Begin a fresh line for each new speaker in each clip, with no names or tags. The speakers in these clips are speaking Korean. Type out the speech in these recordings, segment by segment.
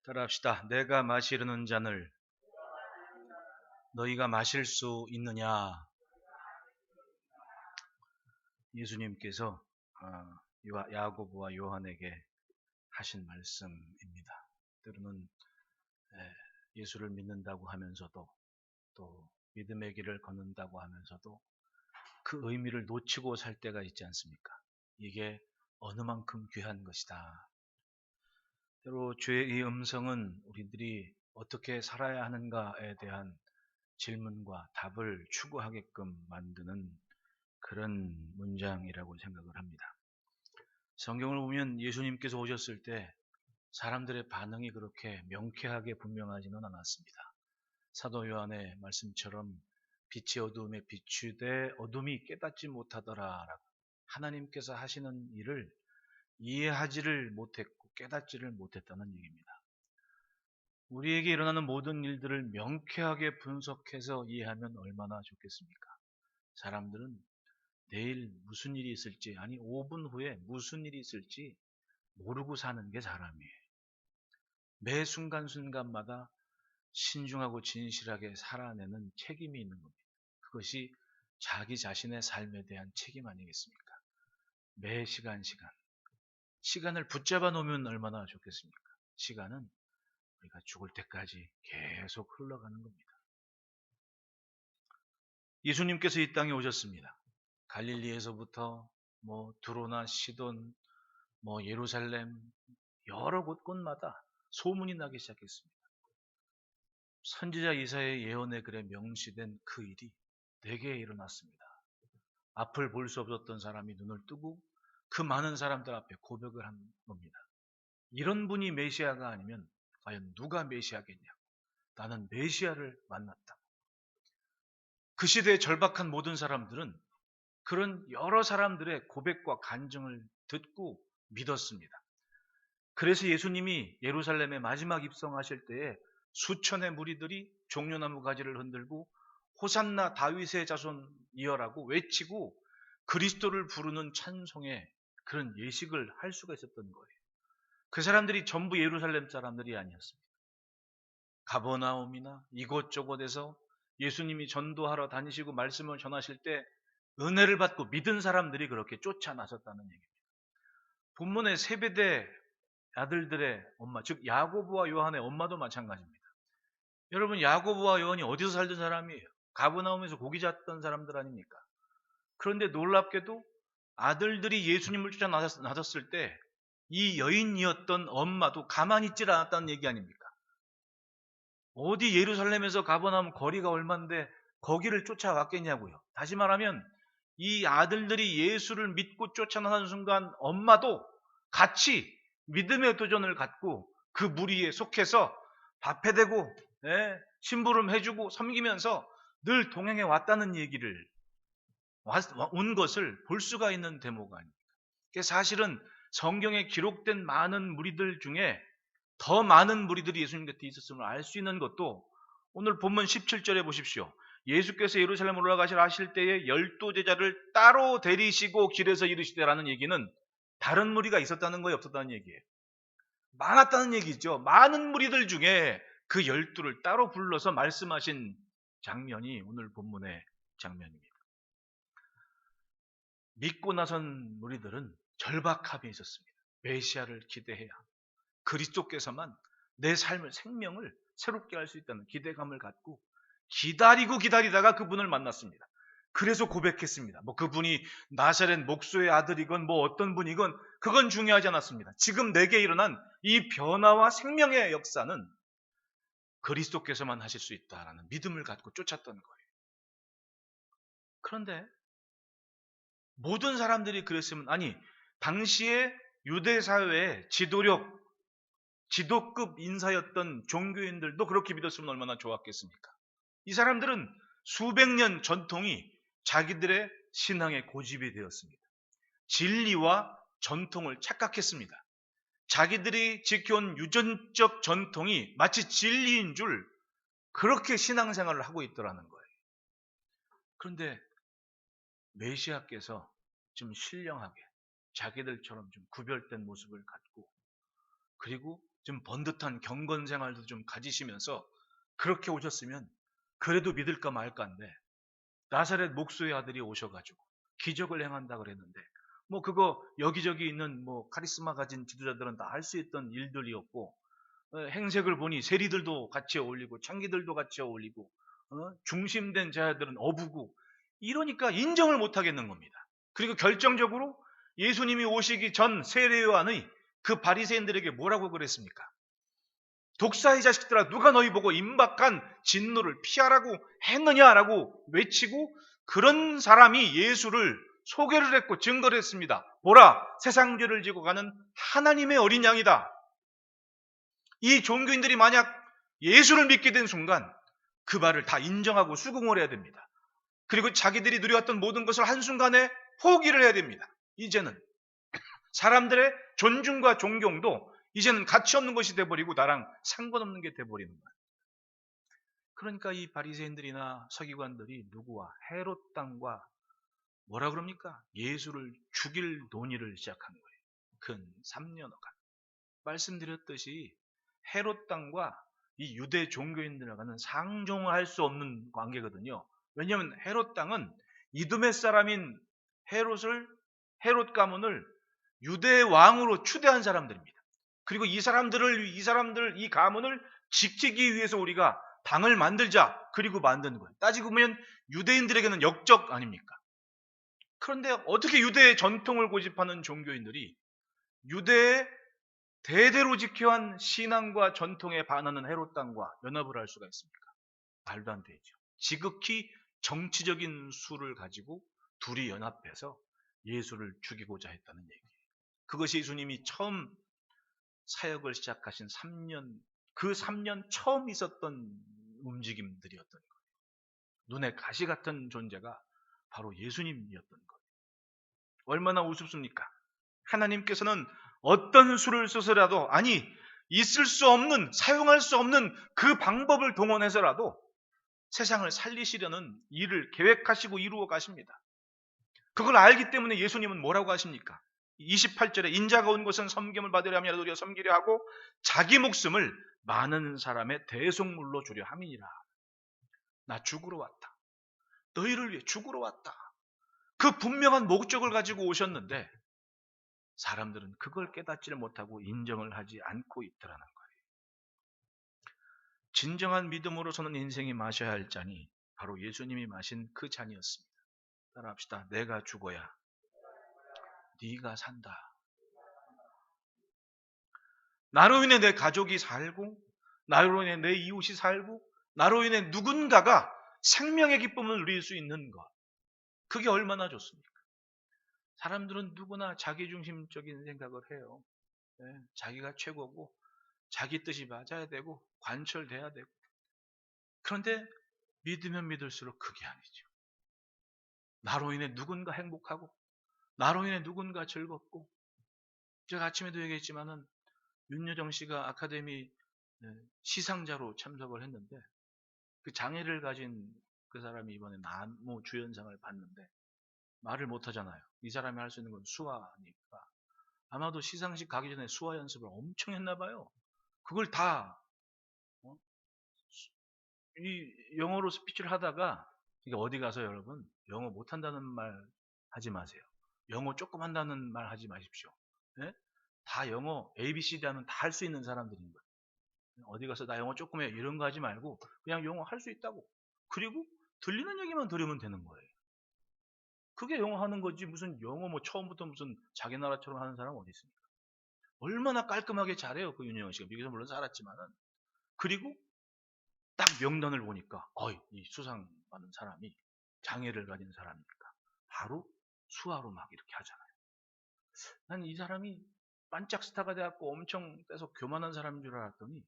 따라합시다. 내가 마시려는 잔을 너희가 마실 수 있느냐? 예수님께서 야고보와 요한에게 하신 말씀입니다. 때로는 예수를 믿는다고 하면서도 또 믿음의 길을 걷는다고 하면서도 그 의미를 놓치고 살 때가 있지 않습니까? 이게 어느 만큼 귀한 것이다. 때로 주의 이 음성은 우리들이 어떻게 살아야 하는가에 대한 질문과 답을 추구하게끔 만드는 그런 문장이라고 생각을 합니다. 성경을 보면 예수님께서 오셨을 때 사람들의 반응이 그렇게 명쾌하게 분명하지는 않았습니다. 사도 요한의 말씀처럼 빛이 어두움에 비추되 어둠이 깨닫지 못하더라라고 하나님께서 하시는 일을 이해하지를 못했고 깨닫지를 못했다는 얘기입니다. 우리에게 일어나는 모든 일들을 명쾌하게 분석해서 이해하면 얼마나 좋겠습니까? 사람들은 내일 무슨 일이 있을지, 아니 5분 후에 무슨 일이 있을지 모르고 사는 게 사람이에요. 매 순간순간마다 신중하고 진실하게 살아내는 책임이 있는 겁니다. 그것이 자기 자신의 삶에 대한 책임 아니겠습니까? 매 시간을 붙잡아 놓으면 얼마나 좋겠습니까? 시간은 우리가 죽을 때까지 계속 흘러가는 겁니다. 예수님께서 이 땅에 오셨습니다. 갈릴리에서부터 두로나 시돈, 예루살렘 여러 곳곳마다 소문이 나기 시작했습니다. 선지자 이사야의 예언에 글에 명시된 그 일이 내게 일어났습니다. 앞을 볼 수 없었던 사람이 눈을 뜨고 그 많은 사람들 앞에 고백을 한 겁니다. 이런 분이 메시아가 아니면 과연 누가 메시아겠냐고. 나는 메시아를 만났다. 그 시대에 절박한 모든 사람들은 그런 여러 사람들의 고백과 간증을 듣고 믿었습니다. 그래서 예수님이 예루살렘에 마지막 입성하실 때에 수천의 무리들이 종려나무 가지를 흔들고 호산나 다윗의 자손이여라고 외치고 그리스도를 부르는 찬송의 그런 예식을 할 수가 있었던 거예요. 그 사람들이 전부 예루살렘 사람들이 아니었습니다. 가버나움이나 이곳저곳에서 예수님이 전도하러 다니시고 말씀을 전하실 때 은혜를 받고 믿은 사람들이 그렇게 쫓아나섰다는 얘기입니다. 본문의 세베대 아들들의 엄마, 즉 야고보와 요한의 엄마도 마찬가지입니다. 여러분, 야고보와 요한이 어디서 살던 사람이에요? 가버나움에서 고기 잡던 사람들 아닙니까? 그런데 놀랍게도 아들들이 예수님을 쫓아 나섰을 때 이 여인이었던 엄마도 가만히 있질 않았다는 얘기 아닙니까? 어디 예루살렘에서 가버나움 거리가 얼만데 거기를 쫓아왔겠냐고요. 다시 말하면 이 아들들이 예수를 믿고 쫓아나가는 순간 엄마도 같이 믿음의 도전을 갖고 그 무리에 속해서 밥해대고 심부름 해주고 섬기면서 늘 동행해 왔다는 얘기를 온 것을 볼 수가 있는 대목 아닙니까? 사실은 성경에 기록된 많은 무리들 중에 더 많은 무리들이 예수님 곁에 있었음을 알 수 있는 것도 오늘 본문 17절에 보십시오. 예수께서 예루살렘으로 올라가시라 하실 때에 12제자를 따로 데리시고 길에서 이르시되라는 얘기는 다른 무리가 있었다는 거예요, 없었다는 얘기예요? 많았다는 얘기죠. 많은 무리들 중에 그 12를 따로 불러서 말씀하신 장면이 오늘 본문의 장면입니다. 믿고 나선 무리들은 절박함에 있었습니다. 메시아를 기대해야 그리스도께서만 내 삶을 생명을 새롭게 할 수 있다는 기대감을 갖고 기다리고 기다리다가 그분을 만났습니다. 그래서 고백했습니다. 그분이 나사렛 목수의 아들이건 어떤 분이건 그건 중요하지 않았습니다. 지금 내게 일어난 이 변화와 생명의 역사는 그리스도께서만 하실 수 있다라는 믿음을 갖고 쫓았던 거예요. 그런데 모든 사람들이 그랬으면 당시에 유대 사회의 지도급 인사였던 종교인들도 그렇게 믿었으면 얼마나 좋았겠습니까? 이 사람들은 수백 년 전통이 자기들의 신앙의 고집이 되었습니다. 진리와 전통을 착각했습니다. 자기들이 지켜온 유전적 전통이 마치 진리인 줄 그렇게 신앙생활을 하고 있더라는 거예요. 그런데 메시아께서 좀 신령하게 자기들처럼 좀 구별된 모습을 갖고 그리고 좀 번듯한 경건 생활도 좀 가지시면서 그렇게 오셨으면 그래도 믿을까 말까인데, 나사렛 목수의 아들이 오셔가지고 기적을 행한다 그랬는데, 뭐 그거 여기저기 있는 뭐 카리스마 가진 지도자들은 다 할 수 있던 일들이었고, 행색을 보니 세리들도 같이 어울리고 창기들도 같이 어울리고, 중심된 자들은 어부고, 이러니까 인정을 못 하겠는 겁니다. 그리고 결정적으로 예수님이 오시기 전 세례요한의 그 바리새인들에게 뭐라고 그랬습니까? 독사의 자식들아, 누가 너희 보고 임박한 진노를 피하라고 했느냐라고 외치고, 그런 사람이 예수를 소개를 했고 증거를 했습니다. 보라, 세상 죄를 지고 가는 하나님의 어린 양이다. 이 종교인들이 만약 예수를 믿게 된 순간 그 말을 다 인정하고 수긍을 해야 됩니다. 그리고 자기들이 누려왔던 모든 것을 한순간에 포기를 해야 됩니다. 이제는 사람들의 존중과 존경도 이제는 가치 없는 것이 돼버리고 나랑 상관없는 게 돼버리는 거예요. 그러니까 이 바리새인들이나 서기관들이 누구와 헤롯 당과 뭐라 그럽니까? 예수를 죽일 논의를 시작한 거예요. 근 3년여간. 말씀드렸듯이 헤롯 당과 이 유대 종교인들과는 상종할 수 없는 관계거든요. 왜냐하면 헤롯 당은 이두메 사람인 헤롯 가문을 유대 왕으로 추대한 사람들입니다. 그리고 이 가문을 지키기 위해서 우리가 당을 만들자, 그리고 만든 거예요. 따지고 보면 유대인들에게는 역적 아닙니까? 그런데 어떻게 유대의 전통을 고집하는 종교인들이 유대의 대대로 지켜온 신앙과 전통에 반하는 헤롯 당과 연합을 할 수가 있습니까? 말도 안 되죠. 지극히 정치적인 수를 가지고 둘이 연합해서 예수를 죽이고자 했다는 얘기예요. 그것이 예수님이 처음 사역을 시작하신 3년, 그 3년 처음 있었던 움직임들이었던 거예요. 눈에 가시 같은 존재가 바로 예수님이었던 거예요. 얼마나 우습습니까? 하나님께서는 어떤 수를 써서라도, 아니 있을 수 없는, 사용할 수 없는 그 방법을 동원해서라도 세상을 살리시려는 일을 계획하시고 이루어 가십니다. 그걸 알기 때문에 예수님은 뭐라고 하십니까? 28절에 인자가 온 것은 섬김을 받으려 함이 아니라 우리가 섬기려 하고 자기 목숨을 많은 사람의 대속물로 주려 함이니라. 나 죽으러 왔다. 너희를 위해 죽으러 왔다. 그 분명한 목적을 가지고 오셨는데 사람들은 그걸 깨닫지를 못하고 인정을 하지 않고 있더라는 거예요. 진정한 믿음으로서는 인생이 마셔야 할 잔이 바로 예수님이 마신 그 잔이었습니다. 따라합시다. 내가 죽어야 네가 산다. 나로 인해 내 가족이 살고, 나로 인해 내 이웃이 살고, 나로 인해 누군가가 생명의 기쁨을 누릴 수 있는 것, 그게 얼마나 좋습니까? 사람들은 누구나 자기중심적인 생각을 해요. 자기가 최고고 자기 뜻이 맞아야 되고 관철돼야 되고. 그런데 믿으면 믿을수록 그게 아니죠. 나로 인해 누군가 행복하고 나로 인해 누군가 즐겁고. 제가 아침에도 얘기했지만은 윤여정 씨가 아카데미 시상자로 참석을 했는데 그 장애를 가진 그 사람이 이번에 나무 주연상을 받는데 말을 못하잖아요. 이 사람이 할 수 있는 건 수화니까 아마도 시상식 가기 전에 수화 연습을 엄청 했나 봐요. 그걸 다 이 영어로 스피치를 하다가, 이게 어디 가서 여러분 영어 못한다는 말 하지 마세요. 영어 조금 한다는 말 하지 마십시오. 네? 다 영어 ABCD 하면 다 할 수 있는 사람들인 거예요. 어디 가서 나 영어 조금 해 이런 거 하지 말고 그냥 영어 할 수 있다고. 그리고 들리는 얘기만 들으면 되는 거예요. 그게 영어 하는 거지, 무슨 영어 뭐 처음부터 무슨 자기 나라처럼 하는 사람 어디 있습니까? 얼마나 깔끔하게 잘해요, 그 윤여정 씨가. 미국에서 물론 살았지만은. 그리고 딱 명단을 보니까 이 수상 받는 사람이 장애를 가진 사람이니까 바로 수화로 막 이렇게 하잖아요. 난 이 사람이 반짝 스타가 돼갖고 엄청 떼서 교만한 사람인 줄 알았더니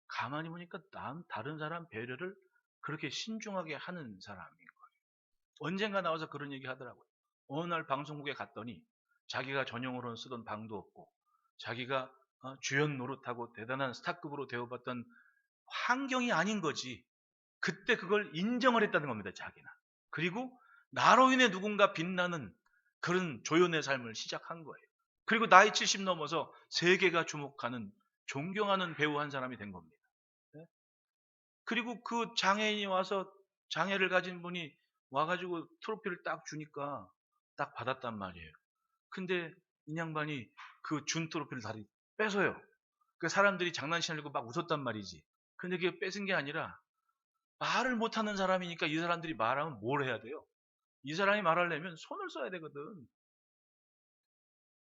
가만히 보니까 다른 사람 배려를 그렇게 신중하게 하는 사람인 거예요. 언젠가 나와서 그런 얘기 하더라고요. 어느 날 방송국에 갔더니 자기가 전용으로는 쓰던 방도 없고 자기가 주연 노릇하고 대단한 스타급으로 대우받던 환경이 아닌 거지. 그때 그걸 인정을 했다는 겁니다, 자기는. 그리고 나로 인해 누군가 빛나는 그런 조연의 삶을 시작한 거예요. 그리고 나이 70 넘어서 세계가 주목하는 존경하는 배우 한 사람이 된 겁니다. 네? 그리고 그 장애인이 와서 장애를 가진 분이 와가지고 트로피를 딱 주니까 딱 받았단 말이에요. 근데 이 양반이 그 준 트로피를 다리 뺏어요. 그 사람들이 장난치려고 막 웃었단 말이지. 근데 그게 뺏은 게 아니라 말을 못하는 사람이니까 이 사람들이 말하면 뭘 해야 돼요? 이 사람이 말하려면 손을 써야 되거든.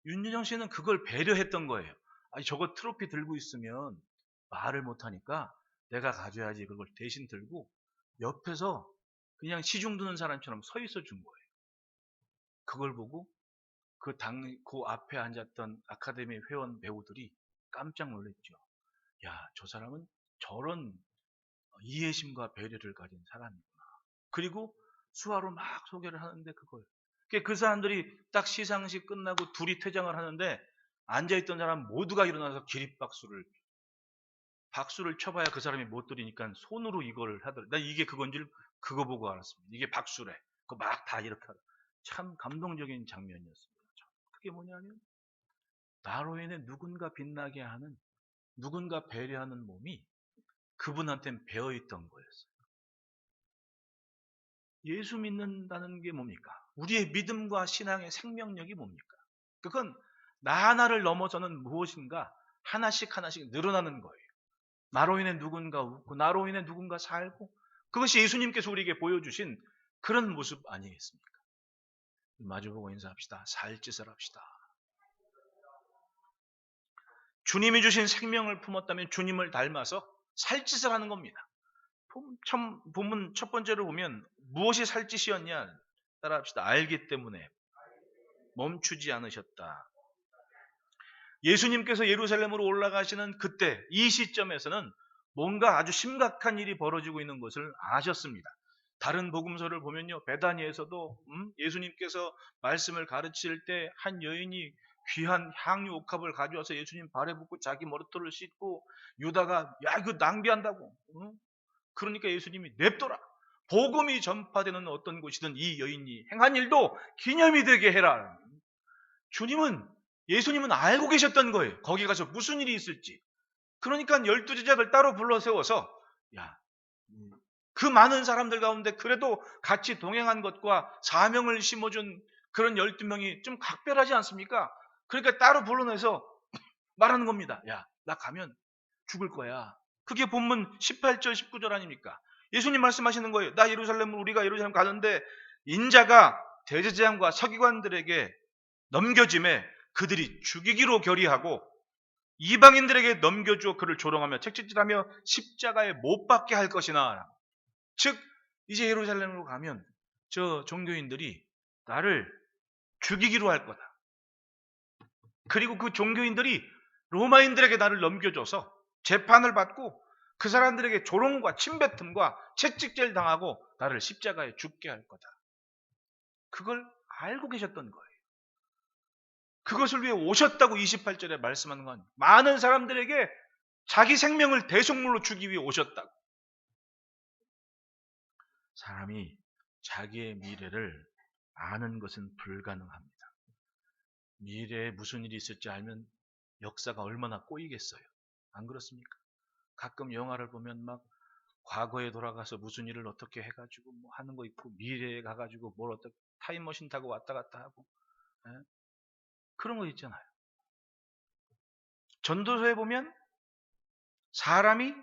윤여정 씨는 그걸 배려했던 거예요. 아니, 저거 트로피 들고 있으면 말을 못하니까 내가 가져야지. 그걸 대신 들고 옆에서 그냥 시중 드는 사람처럼 서 있어 준 거예요. 그걸 보고 그 앞에 앉았던 아카데미 회원 배우들이 깜짝 놀랐죠. 야, 저 사람은 저런 이해심과 배려를 가진 사람이구나. 그리고 수화로 막 소개를 하는데 그걸. 그 사람들이 딱 시상식 끝나고 둘이 퇴장을 하는데 앉아있던 사람 모두가 일어나서 박수를 쳐봐야 그 사람이 못 들으니까 손으로 이걸 하더라. 나 이게 그건 줄 그거 보고 알았습니다. 이게 박수래. 그거 막 다 이렇게 하더라. 참 감동적인 장면이었습니다. 그게 뭐냐면 나로 인해 누군가 빛나게 하는, 누군가 배려하는 몸이 그분한테는 배어있던 거였어요. 예수 믿는다는 게 뭡니까? 우리의 믿음과 신앙의 생명력이 뭡니까? 그건 나 하나를 넘어서는 무엇인가 하나씩 하나씩 늘어나는 거예요. 나로 인해 누군가 웃고 나로 인해 누군가 살고, 그것이 예수님께서 우리에게 보여주신 그런 모습 아니겠습니까? 마주보고 인사합시다. 살 짓을 합시다. 주님이 주신 생명을 품었다면 주님을 닮아서 살 짓을 하는 겁니다. 본문 첫 번째로 보면 무엇이 살 짓이었냐? 따라합시다. 알기 때문에 멈추지 않으셨다. 예수님께서 예루살렘으로 올라가시는 그때 이 시점에서는 뭔가 아주 심각한 일이 벌어지고 있는 것을 아셨습니다. 다른 복음서를 보면요, 베다니에서도 예수님께서 말씀을 가르칠 때 한 여인이 귀한 향유 옥합을 가져와서 예수님 발에 붓고 자기 머리털을 씻고, 유다가 야 이거 낭비한다고, 그러니까 예수님이 냅둬라. 복음이 전파되는 어떤 곳이든 이 여인이 행한 일도 기념이 되게 해라. 예수님은 알고 계셨던 거예요. 거기 가서 무슨 일이 있을지. 그러니까 12제자들 따로 불러 세워서 야, 그 많은 사람들 가운데 그래도 같이 동행한 것과 사명을 심어준 그런 12명이 좀 각별하지 않습니까? 그러니까 따로 불러내서 말하는 겁니다. 야, 나 가면 죽을 거야. 그게 본문 18절 19절 아닙니까? 예수님 말씀하시는 거예요. 우리가 예루살렘 가는데 인자가 대제사장과 서기관들에게 넘겨짐에 그들이 죽이기로 결의하고 이방인들에게 넘겨주어 그를 조롱하며 책찍질하며 십자가에 못 박게 할 것이나. 즉 이제 예루살렘으로 가면 저 종교인들이 나를 죽이기로 할 거다. 그리고 그 종교인들이 로마인들에게 나를 넘겨줘서 재판을 받고 그 사람들에게 조롱과 침뱉음과 채찍질 당하고 나를 십자가에 죽게 할 거다. 그걸 알고 계셨던 거예요. 그것을 위해 오셨다고 28절에 말씀하는 건 많은 사람들에게 자기 생명을 대속물로 주기 위해 오셨다고. 사람이 자기의 미래를 아는 것은 불가능합니다. 미래에 무슨 일이 있을지 알면 역사가 얼마나 꼬이겠어요. 안 그렇습니까? 가끔 영화를 보면 막 과거에 돌아가서 무슨 일을 어떻게 해가지고 뭐 하는 거 있고, 미래에 가가지고 뭘 어떻게 타임머신 타고 왔다 갔다 하고, 그런 거 있잖아요. 전도서에 보면 사람이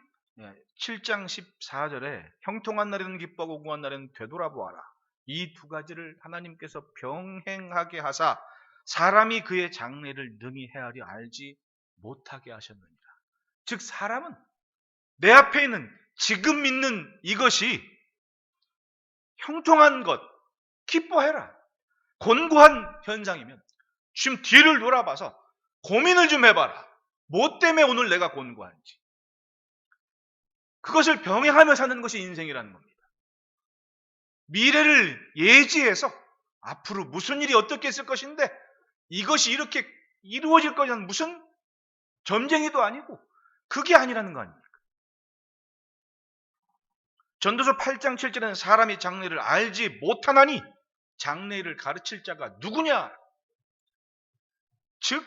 7장 14절에 형통한 날에는 기뻐하고 공한 날에는 되돌아보아라. 이 두 가지를 하나님께서 병행하게 하사 사람이 그의 장래를 능히 헤아려 알지 못하게 하셨느니라. 즉 사람은 내 앞에 있는 지금 있는 이것이 형통한 것, 기뻐해라. 곤고한 현상이면 지금 뒤를 돌아봐서 고민을 좀 해봐라. 뭐 때문에 오늘 내가 곤고한지. 그것을 병행하며 사는 것이 인생이라는 겁니다. 미래를 예지해서 앞으로 무슨 일이 어떻게 있을 것인데 이것이 이렇게 이루어질 거냐는 무슨 점쟁이도 아니고 그게 아니라는 거 아닙니까? 전도서 8장 7절에는 사람이 장래를 알지 못하나니 장래를 가르칠 자가 누구냐? 즉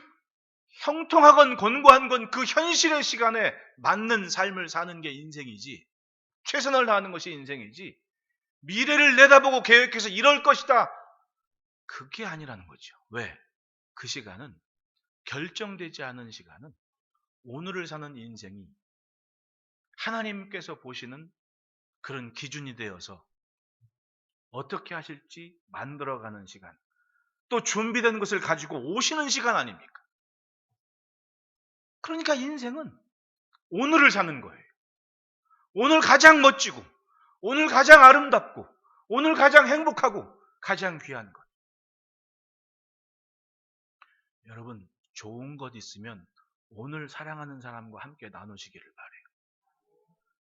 형통하건 곤고한 건 그 현실의 시간에 맞는 삶을 사는 게 인생이지, 최선을 다하는 것이 인생이지, 미래를 내다보고 계획해서 이럴 것이다, 그게 아니라는 거죠. 왜? 그 시간은, 결정되지 않은 시간은, 오늘을 사는 인생이 하나님께서 보시는 그런 기준이 되어서 어떻게 하실지 만들어가는 시간, 또 준비된 것을 가지고 오시는 시간 아닙니까? 그러니까 인생은 오늘을 사는 거예요. 오늘 가장 멋지고, 오늘 가장 아름답고, 오늘 가장 행복하고, 가장 귀한 것. 여러분, 좋은 것 있으면 오늘 사랑하는 사람과 함께 나누시기를 바래요.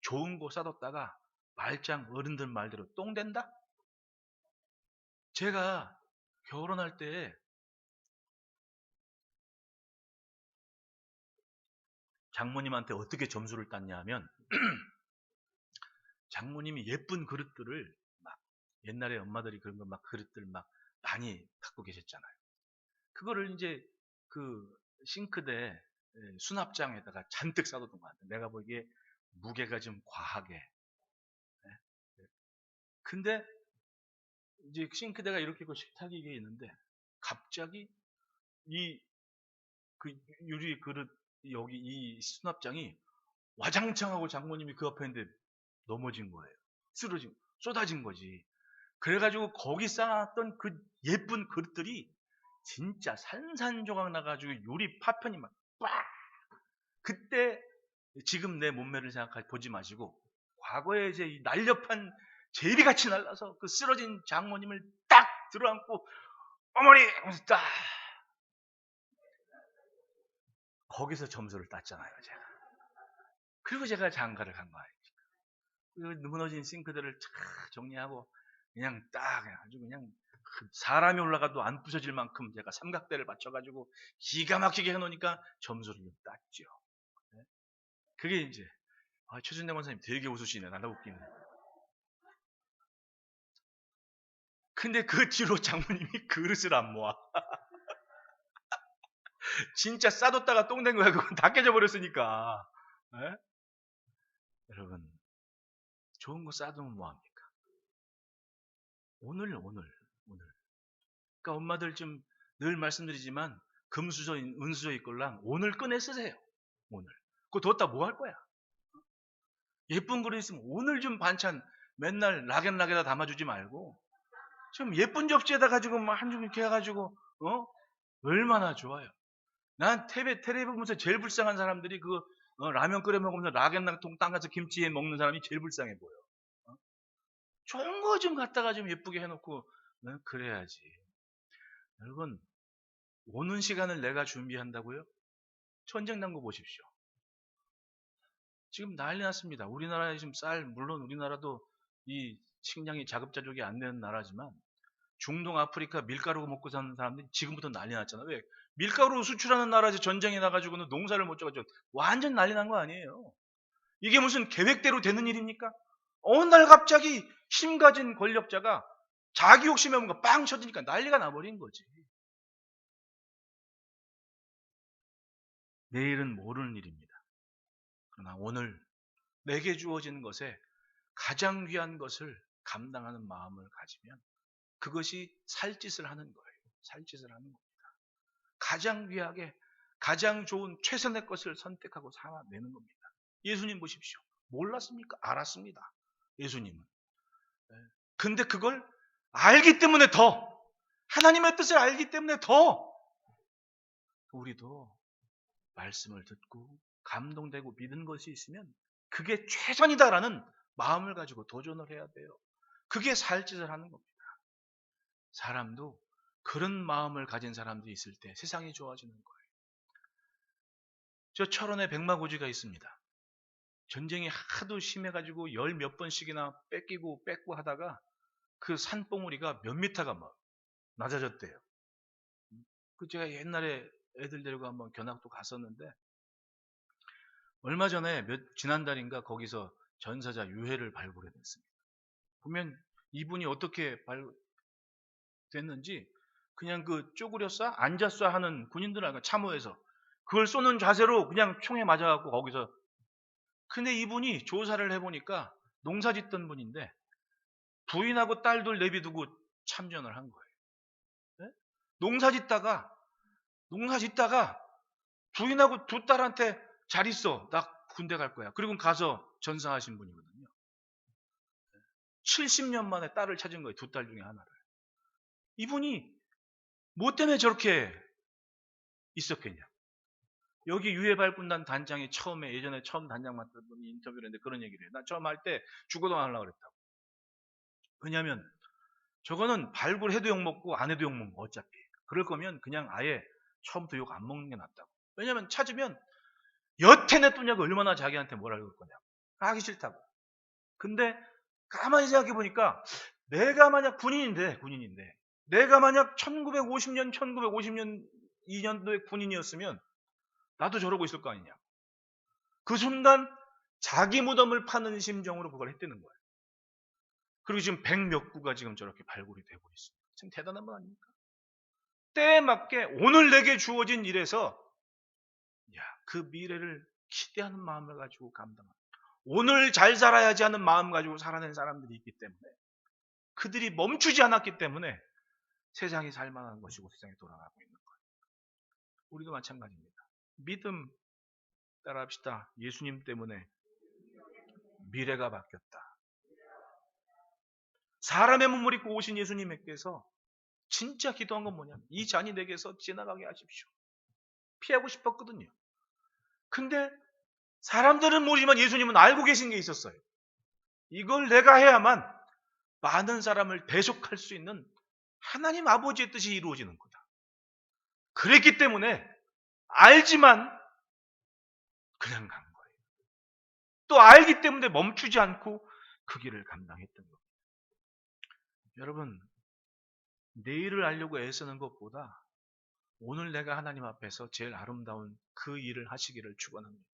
좋은 거 싸뒀다가 말짱 어른들 말대로 똥 된다? 제가 결혼할 때 장모님한테 어떻게 점수를 땄냐 하면 장모님이 예쁜 그릇들을 막, 옛날에 엄마들이 그런 거 막 그릇들 막 많이 갖고 계셨잖아요. 그거를 이제 그 싱크대 수납장에다가 잔뜩 싸뒀던 것 같아요. 내가 보기에 무게가 좀 과하게. 근데 이제 싱크대가 이렇게 있고 식탁이 이게 있는데 갑자기 이 그 유리 그릇 여기 이 수납장이 와장창 하고 장모님이 그 앞에 있는데 넘어진 거예요. 쏟아진 거지. 그래가지고 거기 쌓았던 그 예쁜 그릇들이 진짜 산산조각 나가지고 요리 파편이 막 빡! 그때 지금 내 몸매를 생각해 보지 마시고 과거에 이제 이 날렵한 제비같이 날라서 그 쓰러진 장모님을 딱 들어안고 어머니 하면서 딱 거기서 점수를 땄잖아요, 제가. 그리고 제가 장가를 간 거예요. 그 무너진 싱크대를 쫙 정리하고 그냥 딱 아주 그냥 사람이 올라가도 안 부서질 만큼 제가 삼각대를 받쳐가지고 기가 막히게 해놓으니까 점수를 땄죠. 네? 그게 이제 최준대 원사님 되게 웃으시네. 나도 웃기네. 근데 그 뒤로 장모님이 그릇을 안 모아. 진짜 싸뒀다가 똥 된 거야. 그건 다 깨져버렸으니까. 네? 여러분, 좋은 거 싸두면 뭐합니까? 오늘. 그러니까 엄마들 좀 늘 말씀드리지만 금수저, 은수저 있걸랑 오늘 꺼내 쓰세요. 오늘. 그거 뒀다 뭐 할 거야? 예쁜 그릇 있으면 오늘 좀 반찬 맨날 락앤락에다 담아주지 말고 좀 예쁜 접시에다 가지고 한 줌 이렇게 해가지고 얼마나 좋아요. 난 텔레비 보면서 제일 불쌍한 사람들이 그 라면 끓여 먹으면서 락앤락 통 땅가서 김치에 먹는 사람이 제일 불쌍해 보여. 좋은 거 좀 갖다가 좀 예쁘게 해놓고 그래야지. 여러분, 오는 시간을 내가 준비한다고요? 전쟁 난 거 보십시오. 지금 난리 났습니다. 우리나라에 지금 물론 우리나라도 이 식량이 자급자족이 안 되는 나라지만 중동 아프리카 밀가루 먹고 사는 사람들이 지금부터 난리 났잖아요. 왜? 밀가루 수출하는 나라에서 전쟁이 나가지고는 농사를 못 져가지고 완전 난리 난 거 아니에요. 이게 무슨 계획대로 되는 일입니까? 어느 날 갑자기 힘 가진 권력자가 자기 욕심에 뭔가 빵 쳐지니까 난리가 나버린 거지. 내일은 모르는 일입니다. 그러나 오늘 내게 주어진 것에 가장 귀한 것을 감당하는 마음을 가지면 그것이 살짓을 하는 거예요. 살짓을 하는 겁니다. 가장 귀하게 가장 좋은 최선의 것을 선택하고 살아내는 겁니다. 예수님 보십시오. 몰랐습니까? 알았습니다. 예수님은. 근데 그걸 알기 때문에 더 하나님의 뜻을 알기 때문에 더 우리도 말씀을 듣고 감동되고 믿은 것이 있으면 그게 최선이다라는 마음을 가지고 도전을 해야 돼요. 그게 살짓을 하는 겁니다. 사람도 그런 마음을 가진 사람들이 있을 때 세상이 좋아지는 거예요. 저 철원에 백마고지가 있습니다. 전쟁이 하도 심해가지고 열 몇 번씩이나 뺏기고 뺏고 하다가 그 산봉우리가 몇 미터가 막 낮아졌대요. 그 제가 옛날에 애들 데리고 한번 견학도 갔었는데 얼마 전에 지난달인가 거기서 전사자 유해를 발굴해 냈습니다. 보면 이분이 어떻게 됐는지 그냥 그 쪼그려 앉아 쏴 하는 군인들 알고 참호에서 그걸 쏘는 자세로 그냥 총에 맞아갖고 거기서. 근데 이분이 조사를 해보니까 농사 짓던 분인데 부인하고 딸들 내비두고 참전을 한 거예요. 네? 농사 짓다가 부인하고 두 딸한테 잘 있어. 나 군대 갈 거야. 그리고 가서 전사하신 분이거든요. 70년 만에 딸을 찾은 거예요. 두 딸 중에 하나를. 이분이 뭐 때문에 저렇게 있었겠냐. 여기 유해발군단 단장이 예전에 처음 단장 맡던 분이 인터뷰를 했는데 그런 얘기를 해요. 나 처음 할 때 죽어도 안 하려고 그랬다고. 왜냐하면 저거는 발굴해도 욕먹고 안 해도 욕먹고 어차피. 그럴 거면 그냥 아예 처음부터 욕 안 먹는 게 낫다고. 왜냐하면 찾으면 여태 냈더냐고 얼마나 자기한테 뭐라 그럴 거냐고. 하기 싫다고. 근데 가만히 생각해 보니까 내가 만약 군인인데 내가 만약 1950년 2년도에 군인이었으면 나도 저러고 있을 거 아니냐. 그 순간 자기 무덤을 파는 심정으로 그걸 했다는 거예요. 그리고 지금 100몇 구가 지금 저렇게 발굴이 되고 있습니다. 참 대단한 거 아닙니까? 때에 맞게 오늘 내게 주어진 일에서 그 미래를 기대하는 마음을 가지고 감당합니다. 오늘 잘 살아야지 하는 마음 가지고 살아낸 사람들이 있기 때문에 그들이 멈추지 않았기 때문에 세상이 살만한 것이고 세상이 돌아가고 있는 거예요. 우리도 마찬가지입니다. 믿음 따라합시다. 예수님 때문에 미래가 바뀌었다. 사람의 몸을 입고 오신 예수님께서 진짜 기도한 건 뭐냐면 이 잔이 내게서 지나가게 하십시오. 피하고 싶었거든요. 근데 사람들은 모르지만 예수님은 알고 계신 게 있었어요. 이걸 내가 해야만 많은 사람을 대속할 수 있는 하나님 아버지의 뜻이 이루어지는 거다. 그랬기 때문에 알지만 그냥 간 거예요. 또 알기 때문에 멈추지 않고 그 길을 감당했던 겁니다. 여러분, 내일을 알려고 애쓰는 것보다 오늘 내가 하나님 앞에서 제일 아름다운 그 일을 하시기를 축원합니다.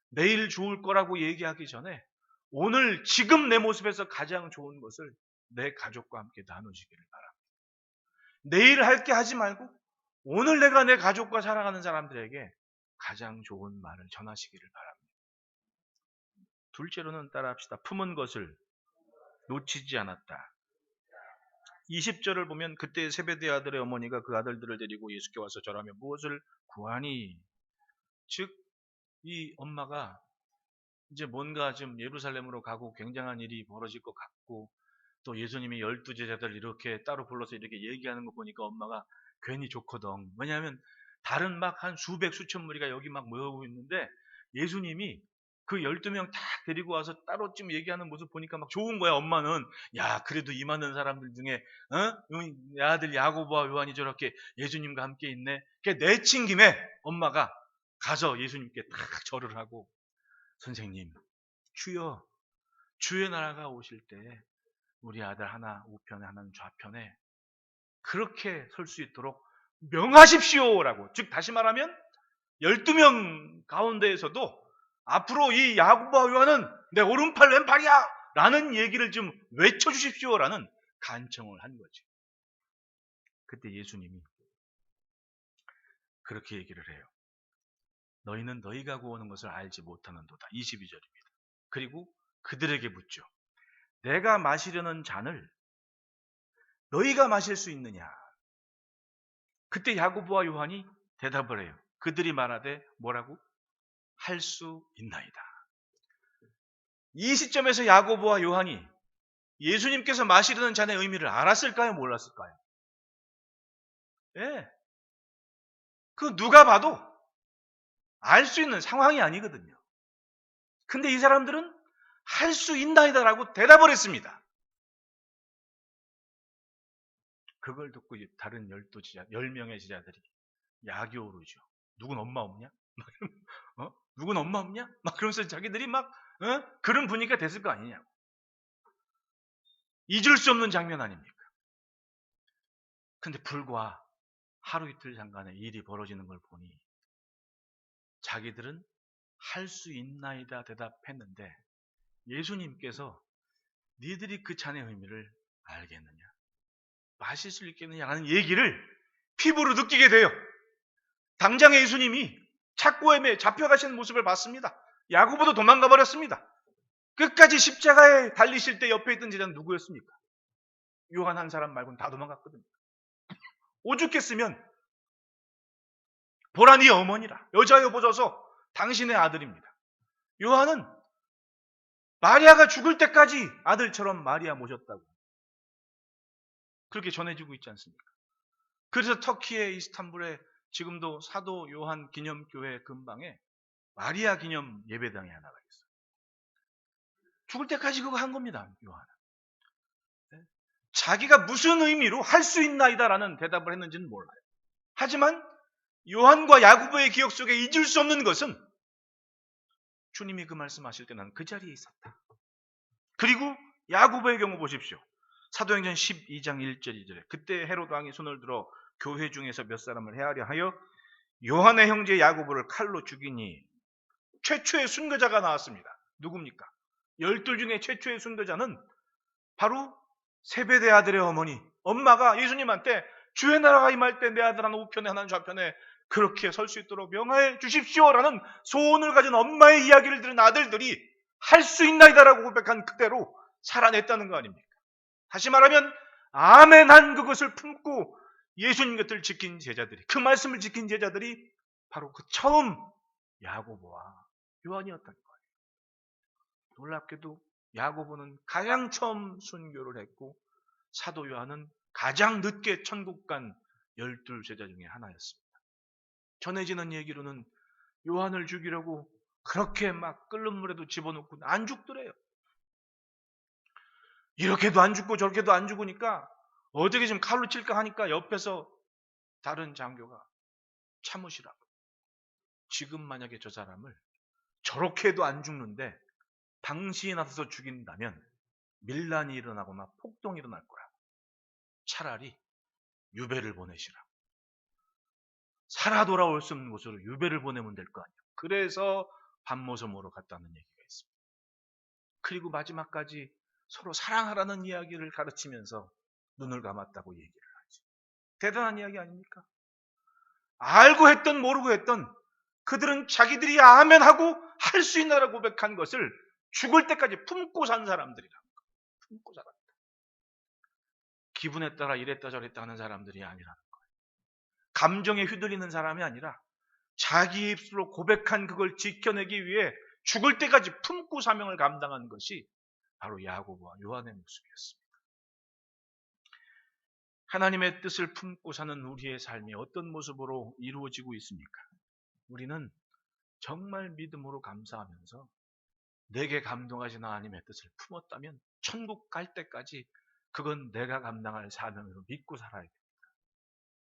내일 좋을 거라고 얘기하기 전에 오늘 지금 내 모습에서 가장 좋은 것을 내 가족과 함께 나누시기를 바랍니다. 내일 할게 하지 말고 오늘 내가 내 가족과 살아가는 사람들에게 가장 좋은 말을 전하시기를 바랍니다. 둘째로는 따라합시다. 품은 것을 놓치지 않았다. 20절을 보면 그때 세베대 아들의 어머니가 그 아들들을 데리고 예수께 와서 절하며 무엇을 구하니? 즉 이 엄마가 이제 뭔가 좀 예루살렘으로 가고 굉장한 일이 벌어질 것 같고 또 예수님이 12제자들 이렇게 따로 불러서 이렇게 얘기하는 거 보니까 엄마가 괜히 좋거든. 왜냐하면 다른 막 한 수백 수천 무리가 여기 막 모여오고 있는데 예수님이 그 12명 다 데리고 와서 따로 좀 얘기하는 모습 보니까 막 좋은 거야. 엄마는 야 그래도 이 많은 사람들 중에 아들 야고보와 요한이 저렇게 예수님과 함께 있네. 그러니까 내친 김에 엄마가 가서 예수님께 딱 절을 하고 선생님 주여 주의 나라가 오실 때 우리 아들 하나 우편에 하나는 좌편에 그렇게 설 수 있도록 명하십시오라고. 즉 다시 말하면 12명 가운데에서도 앞으로 이 야고보와 요한은 내 오른팔 왼팔이야 라는 얘기를 좀 외쳐주십시오라는 간청을 한 거죠. 그때 예수님이 그렇게 얘기를 해요. 너희는 너희가 구하는 것을 알지 못하는도다. 22절입니다. 그리고 그들에게 묻죠. 내가 마시려는 잔을 너희가 마실 수 있느냐? 그때 야고보와 요한이 대답을 해요. 그들이 말하되 뭐라고? 할 수 있나이다. 이 시점에서 야고보와 요한이 예수님께서 마시려는 잔의 의미를 알았을까요? 몰랐을까요? 예. 그 누가 봐도 알 수 있는 상황이 아니거든요. 근데 이 사람들은 할 수 있나이다라고 대답을 했습니다. 그걸 듣고 다른 10명의 제자들이 야교 오르죠. 누군 엄마 없냐? 누군 엄마 없냐? 막 그러면서 자기들이 막 그런 분위기가 됐을 거 아니냐고. 잊을 수 없는 장면 아닙니까? 근데 불과 하루 이틀 잠깐의 일이 벌어지는 걸 보니 자기들은 할 수 있나이다 대답했는데 예수님께서 니들이 그 잔의 의미를 알겠느냐? 마실 수 있겠느냐라는 얘기를 피부로 느끼게 돼요. 당장의 예수님이 착고엠에 잡혀가시는 모습을 봤습니다. 야고보도 도망가 버렸습니다. 끝까지 십자가에 달리실 때 옆에 있던 제자는 누구였습니까? 요한 한 사람 말고는 다 도망갔거든요. 오죽했으면 보라 네 어머니라, 여자여 보소서 당신의 아들입니다. 요한은 마리아가 죽을 때까지 아들처럼 마리아 모셨다고 그렇게 전해지고 있지 않습니까? 그래서 터키의 이스탄불에 지금도 사도 요한 기념교회 근방에 마리아 기념 예배당이 하나가 있어요. 죽을 때까지 그거 한 겁니다. 요한은. 자기가 무슨 의미로 할 수 있나이다라는 대답을 했는지는 몰라요. 하지만 요한과 야고보의 기억 속에 잊을 수 없는 것은 주님이 그 말씀하실 때 나는 그 자리에 있었다. 그리고 야고보의 경우 보십시오. 사도행전 12장 1절 2절에 그때 헤롯 왕이 손을 들어 교회 중에서 몇 사람을 해하려 하여 요한의 형제 야고보를 칼로 죽이니 최초의 순교자가 나왔습니다. 누굽니까? 12 중에 최초의 순교자는 바로 세베대 아들의 어머니, 엄마가 예수님한테 주의 나라가 임할 때 내 아들 하나 우편에 하나는 좌편에 그렇게 설 수 있도록 명하여 주십시오라는 소원을 가진 엄마의 이야기를 들은 아들들이 할 수 있나이다라고 고백한 그대로 살아냈다는 거 아닙니까? 다시 말하면 아멘한 그것을 품고 예수님 곁을 지킨 제자들이, 그 말씀을 지킨 제자들이 바로 그 처음 야고보와 요한이었다는 거예요. 놀랍게도 야고보는 가장 처음 순교를 했고 사도 요한은 가장 늦게 천국 간 12 제자 중에 하나였습니다. 전해지는 얘기로는 요한을 죽이려고 그렇게 막 끓는 물에도 집어넣고 안 죽더래요. 이렇게도 안 죽고 저렇게도 안 죽으니까 어떻게 좀 칼로 칠까 하니까 옆에서 다른 장교가 참으시라고. 지금 만약에 저 사람을 저렇게 해도 안 죽는데 당신이 나서서 죽인다면 밀란이 일어나거나 폭동이 일어날 거라. 차라리 유배를 보내시라고. 살아 돌아올 수 없는 곳으로 유배를 보내면 될 거 아니에요. 그래서 반모섬으로 갔다는 얘기가 있습니다. 그리고 마지막까지 서로 사랑하라는 이야기를 가르치면서 눈을 감았다고 얘기를 하지. 대단한 이야기 아닙니까? 알고 했던 모르고 했던 그들은 자기들이 아멘하고 할 수 있나라고 고백한 것을 죽을 때까지 품고 산 사람들이라는 거예요. 품고 살았다. 기분에 따라 이랬다 저랬다 하는 사람들이 아니라는 거예요. 감정에 휘둘리는 사람이 아니라 자기 입술로 고백한 그걸 지켜내기 위해 죽을 때까지 품고 사명을 감당한 것이 바로 야고보와 요한의 모습이었습니다. 하나님의 뜻을 품고 사는 우리의 삶이 어떤 모습으로 이루어지고 있습니까? 우리는 정말 믿음으로 감사하면서 내게 감동하신 하나님의 뜻을 품었다면 천국 갈 때까지 그건 내가 감당할 사명으로 믿고 살아야 됩니다.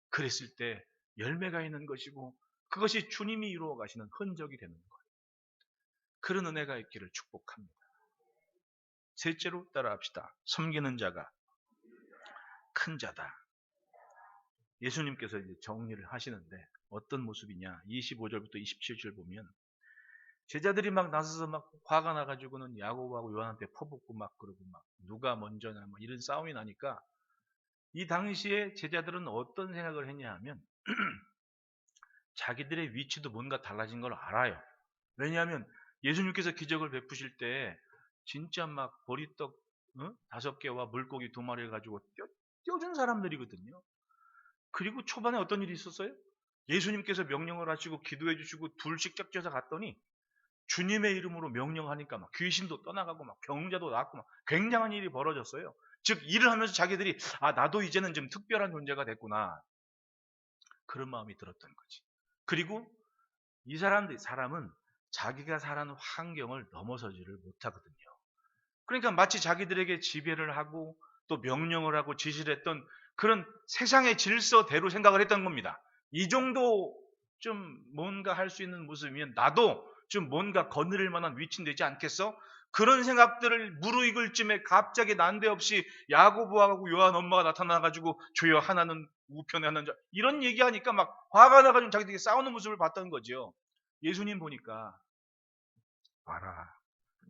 그랬을 때 열매가 있는 것이고 그것이 주님이 이루어 가시는 흔적이 되는 거예요. 그런 은혜가 있기를 축복합니다. 셋째로 따라합시다. 섬기는 자가 큰 자다. 예수님께서 이제 정리를 하시는데 어떤 모습이냐? 25절부터 27절 보면 제자들이 막 나서서 막 화가 나가지고는 야고보하고 요한한테 퍼붓고 막 그러고 막 누가 먼저냐 막 이런 싸움이 나니까 이 당시에 제자들은 어떤 생각을 했냐 하면 자기들의 위치도 뭔가 달라진 걸 알아요. 왜냐하면 예수님께서 기적을 베푸실 때 진짜 막 보리떡 5개와 물고기 2마리를 가지고 떼어준 사람들이거든요. 그리고 초반에 어떤 일이 있었어요? 예수님께서 명령을 하시고 기도해 주시고 둘씩 짝져서 갔더니 주님의 이름으로 명령하니까 막 귀신도 떠나가고 막 병자도 낫고 막 굉장한 일이 벌어졌어요. 즉 일을 하면서 자기들이 나도 이제는 좀 특별한 존재가 됐구나. 그런 마음이 들었던 거지. 그리고 이 사람은 자기가 사는 환경을 넘어서지를 못하거든요. 그러니까 마치 자기들에게 지배를 하고 또 명령을 하고 지시를 했던 그런 세상의 질서대로 생각을 했던 겁니다. 이 정도 좀 뭔가 할 수 있는 모습이면 나도 좀 뭔가 거느릴 만한 위치는 되지 않겠어? 그런 생각들을 무르익을 쯤에 갑자기 난데없이 야고보하고 요한 엄마가 나타나가지고 주여 하나는 우편에 하나는 이런 얘기하니까 막 화가 나가지고 자기들이 싸우는 모습을 봤던 거죠. 예수님 보니까 봐라.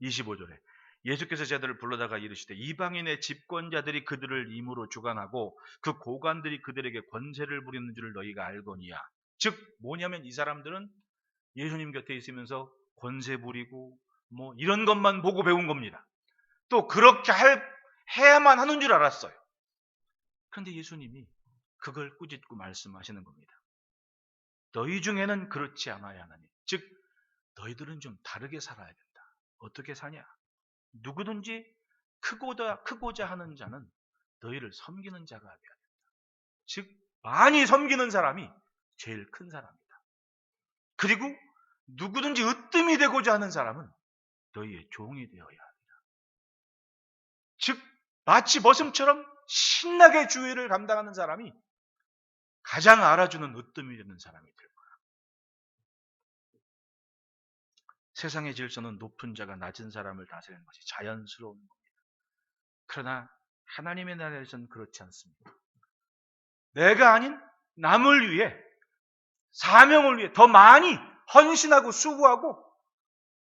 25절에 예수께서 제자들을 불러다가 이르시되 이방인의 집권자들이 그들을 임으로 주관하고 그 고관들이 그들에게 권세를 부리는 줄을 너희가 알거니와. 즉 뭐냐면 이 사람들은 예수님 곁에 있으면서 권세 부리고 뭐 이런 것만 보고 배운 겁니다. 또 그렇게 해야만 하는 줄 알았어요. 그런데 예수님이 그걸 꾸짖고 말씀하시는 겁니다. 너희 중에는 그렇지 않아야 하나니. 즉 너희들은 좀 다르게 살아야 된다. 어떻게 사냐? 누구든지 크고자 하는 자는 너희를 섬기는 자가 되어야 된다. 즉 많이 섬기는 사람이 제일 큰 사람이다. 그리고 누구든지 으뜸이 되고자 하는 사람은 너희의 종이 되어야 합니다. 즉 마치 머슴처럼 신나게 주의를 감당하는 사람이 가장 알아주는 으뜸이 되는 사람이 될 거야. 세상의 질서는 높은 자가 낮은 사람을 다스리는 것이 자연스러운 겁니다. 그러나 하나님의 나라에서는 그렇지 않습니다. 내가 아닌 남을 위해, 사명을 위해 더 많이 헌신하고 수고하고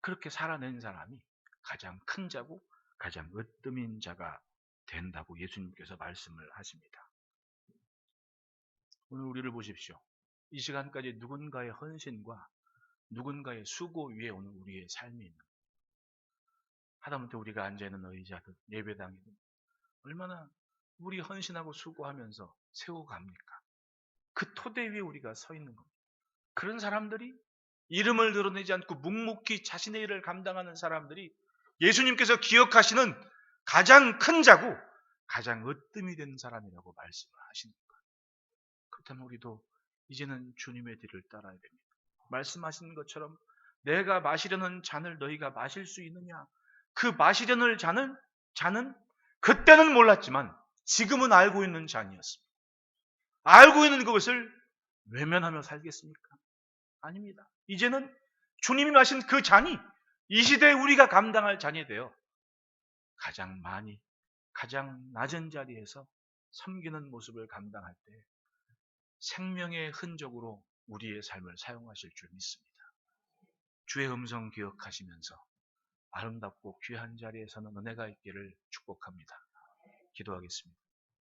그렇게 살아낸 사람이 가장 큰 자고 가장 으뜸인 자가 된다고 예수님께서 말씀을 하십니다. 오늘 우리를 보십시오. 이 시간까지 누군가의 헌신과 누군가의 수고 위에 오늘 우리의 삶이 있는 거예요. 하다못해 우리가 앉아있는 의자든 예배당이든 얼마나 우리 헌신하고 수고하면서 세워갑니까? 그 토대 위에 우리가 서 있는 겁니다. 그런 사람들이 이름을 드러내지 않고 묵묵히 자신의 일을 감당하는 사람들이 예수님께서 기억하시는 가장 큰 자고 가장 으뜸이 된 사람이라고 말씀을 하시는 거예요. 그렇다면 우리도 이제는 주님의 뒤를 따라야 됩니다. 말씀하신 것처럼 내가 마시려는 잔을 너희가 마실 수 있느냐? 그 마시려는 잔은 그때는 몰랐지만 지금은 알고 있는 잔이었습니다. 알고 있는 그것을 외면하며 살겠습니까? 아닙니다. 이제는 주님이 마신 그 잔이 이 시대에 우리가 감당할 잔이 되어 가장 많이, 가장 낮은 자리에서 섬기는 모습을 감당할 때 생명의 흔적으로 우리의 삶을 사용하실 줄 믿습니다. 주의 음성 기억하시면서 아름답고 귀한 자리에 서는 은혜가 있기를 축복합니다. 기도하겠습니다.